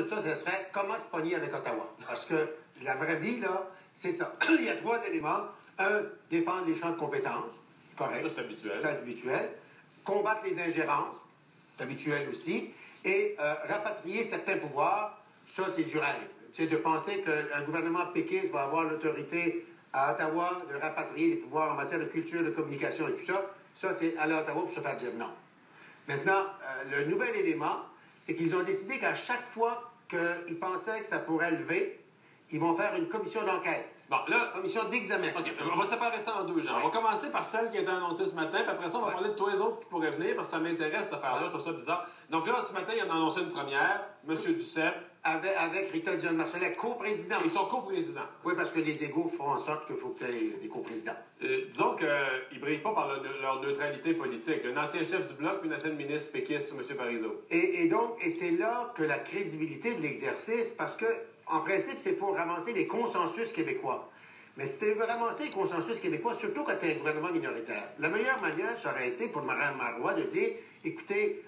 de ça, ce serait comment se pogner avec Ottawa. Parce que la vraie vie, là, c'est ça. Il y a 3 éléments. Un, défendre les champs de compétences. Correct. Ça, c'est habituel. C'est habituel. Combattre les ingérences. C'est habituel aussi. Et rapatrier certains pouvoirs. Ça, c'est du rêve. C'est de penser qu'un gouvernement péquiste va avoir l'autorité à Ottawa de rapatrier les pouvoirs en matière de culture, de communication et tout ça. Ça, c'est aller à Ottawa pour se faire dire non. Maintenant, le nouvel élément, c'est qu'ils ont décidé qu'à chaque fois qu'ils pensaient que ça pourrait lever, ils vont faire une commission d'enquête. Bon, là, commission d'examen. OK, on va séparer ça en deux genres. Ouais. On va commencer par celle qui a été annoncée ce matin, puis après ça, on va parler de tous les autres qui pourraient venir, parce que ça m'intéresse, cette affaire-là, je trouve ça bizarre. Donc là, ce matin, il en a annoncé une première, M. Duceppe. Avec Rita Dion-Marcellet, coprésident. Ils sont coprésidents. Oui, parce que les égos font en sorte qu'il faut qu'il y ait des coprésidents. Disons qu'ils ne brillent pas par leur neutralité politique. Un ancien chef du Bloc, puis une ancienne ministre péquiste, M. Parizeau. Et c'est là que la crédibilité de l'exercice, parce que, en principe, c'est pour ramasser les consensus québécois. Mais si tu veux ramasser les consensus québécois, surtout quand tu es un gouvernement minoritaire, la meilleure manière, ça aurait été pour Mme Marois de dire, écoutez,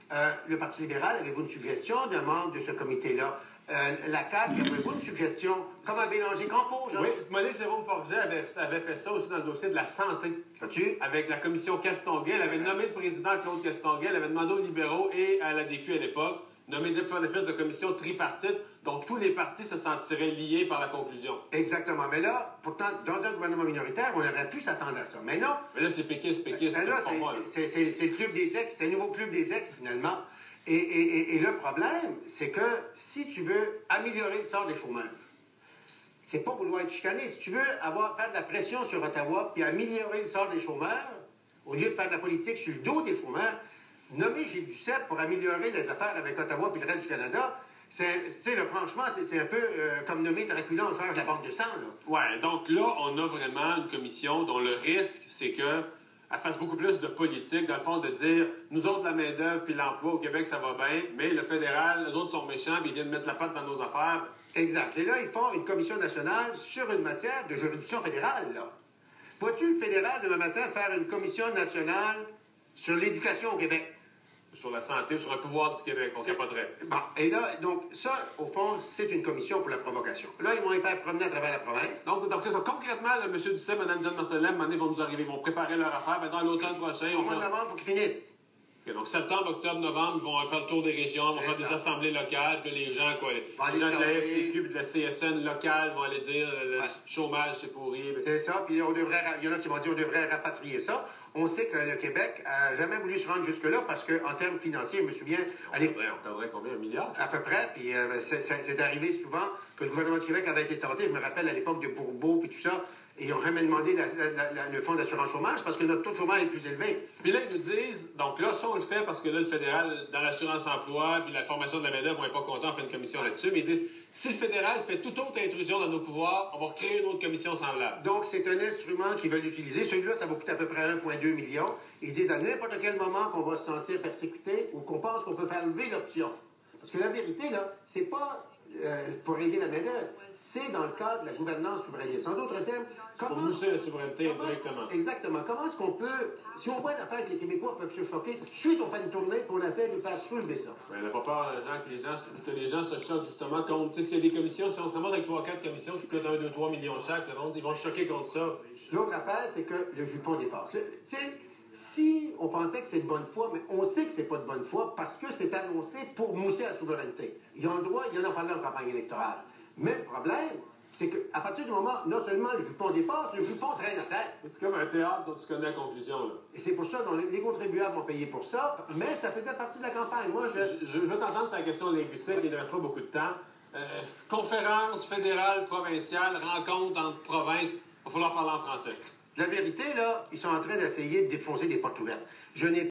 le Parti libéral, avez-vous une suggestion d'un membre de ce comité-là? La CAQ, avez-vous une suggestion? Comme à Bélanger-Campo, genre? Oui, Monique Jérôme Forget avait fait ça aussi dans le dossier de la santé. As-tu? Avec la commission Castonguay. Elle avait nommé le président Claude Castonguay. Elle avait demandé aux libéraux et à la DQ à l'époque de faire une espèce de commission tripartite dont tous les partis se sentiraient liés par la conclusion. Exactement. Mais là, pourtant, dans un gouvernement minoritaire, on aurait pu s'attendre à ça. Mais non. Mais là, c'est péquiste. Mais là, c'est le club des ex. C'est un nouveau club des ex, finalement. Et le problème, c'est que si tu veux améliorer le sort des chômeurs, c'est pas vouloir être chicané. Si tu veux faire de la pression sur Ottawa puis améliorer le sort des chômeurs, au lieu de faire de la politique sur le dos des chômeurs, nommer Gilles Duceppe pour améliorer les affaires avec Ottawa puis le reste du Canada, franchement, c'est un peu comme nommer Dracula en charge de la banque de sang. Ouais, donc là, on a vraiment une commission dont le risque, c'est que elle fasse beaucoup plus de politique, dans le fond, de dire nous autres, la main-d'œuvre puis l'emploi au Québec, ça va bien, mais le fédéral, les autres sont méchants puis ils viennent mettre la patte dans nos affaires. Exact. Et là, ils font une commission nationale sur une matière de juridiction fédérale, là. Vois-tu le fédéral demain matin faire une commission nationale sur l'éducation au Québec? Sur la santé, sur le pouvoir du Québec, on capoterait. Bon, et là, donc, ça, au fond, c'est une commission pour la provocation. Là, ils vont les faire promener à travers la province. Donc c'est ça. Concrètement, là, M. Duceppe, Mme Dion-Marcellet, à un moment donné, vont nous arriver, ils vont préparer leur affaire. Ben, dans l'automne prochain, Au mois de novembre, pour qu'ils finissent. Okay, donc, septembre, octobre, novembre, ils vont faire le tour des régions, ils vont faire des assemblées locales, puis les gens, quoi, les gens de la FTQ et de la CSN locale vont aller dire le chômage, c'est pourri. C'est ça, puis il y en a qui vont dire on devrait rapatrier ça. On sait que le Québec n'a jamais voulu se rendre jusque-là parce qu'en termes financiers, je me souviens... On devrait combien? 1 milliard? À peu près, puis c'est arrivé souvent que le gouvernement du Québec avait été tenté, je me rappelle à l'époque de Bourbeau puis tout ça, et ils ont même demandé le fonds d'assurance chômage parce que notre taux de chômage est plus élevé. Puis là, ils nous disent, donc là, ça on le fait parce que là, le fédéral, dans l'assurance emploi, puis la formation de la main-d'œuvre, on n'est pas content, on fait une commission là-dessus, mais ils disent, si le fédéral fait toute autre intrusion dans nos pouvoirs, on va recréer une autre commission semblable. Donc, c'est un instrument qu'ils veulent utiliser. Celui-là, ça va coûter à peu près 1,2 million. Ils disent à n'importe quel moment qu'on va se sentir persécuté ou qu'on pense qu'on peut faire lever l'option. Parce que la vérité, là, c'est pas pour aider la main-d'œuvre. C'est dans le cadre de la gouvernance souverainiste. En d'autres termes, pour mousser la souveraineté directement. Exactement. Comment est-ce qu'on peut, si on voit une affaire que les Québécois peuvent se choquer, tout de suite on fait une tournée pour on essaie de faire soulever ça. Mais on n'a pas peur, que les gens se choquent justement contre. Tu sais, s'il y a des commissions, si on se ramasse avec 3-4 commissions qui coûtent 1, 2, 3 millions chaque, ils vont se choquer contre ça. L'autre affaire, c'est que le jupon dépasse. Tu sais, si on pensait que c'est de bonne foi, mais on sait que c'est pas de bonne foi parce que c'est annoncé pour mousser la souveraineté. Ils ont le droit, ils en ont parlé en campagne électorale. Mais le problème, c'est qu'à partir du moment, non seulement le jupon dépasse, le jupon traîne à terre. C'est comme un théâtre dont tu connais la conclusion. Là. Et c'est pour ça que les contribuables vont payer pour ça, mais ça faisait partie de la campagne. Moi, je veux t'entendre sur la question linguistique, il ne reste pas beaucoup de temps. Conférence fédérale, provinciale, rencontre entre provinces, il va falloir parler en français. La vérité, là, ils sont en train d'essayer de défoncer des portes ouvertes. Je n'ai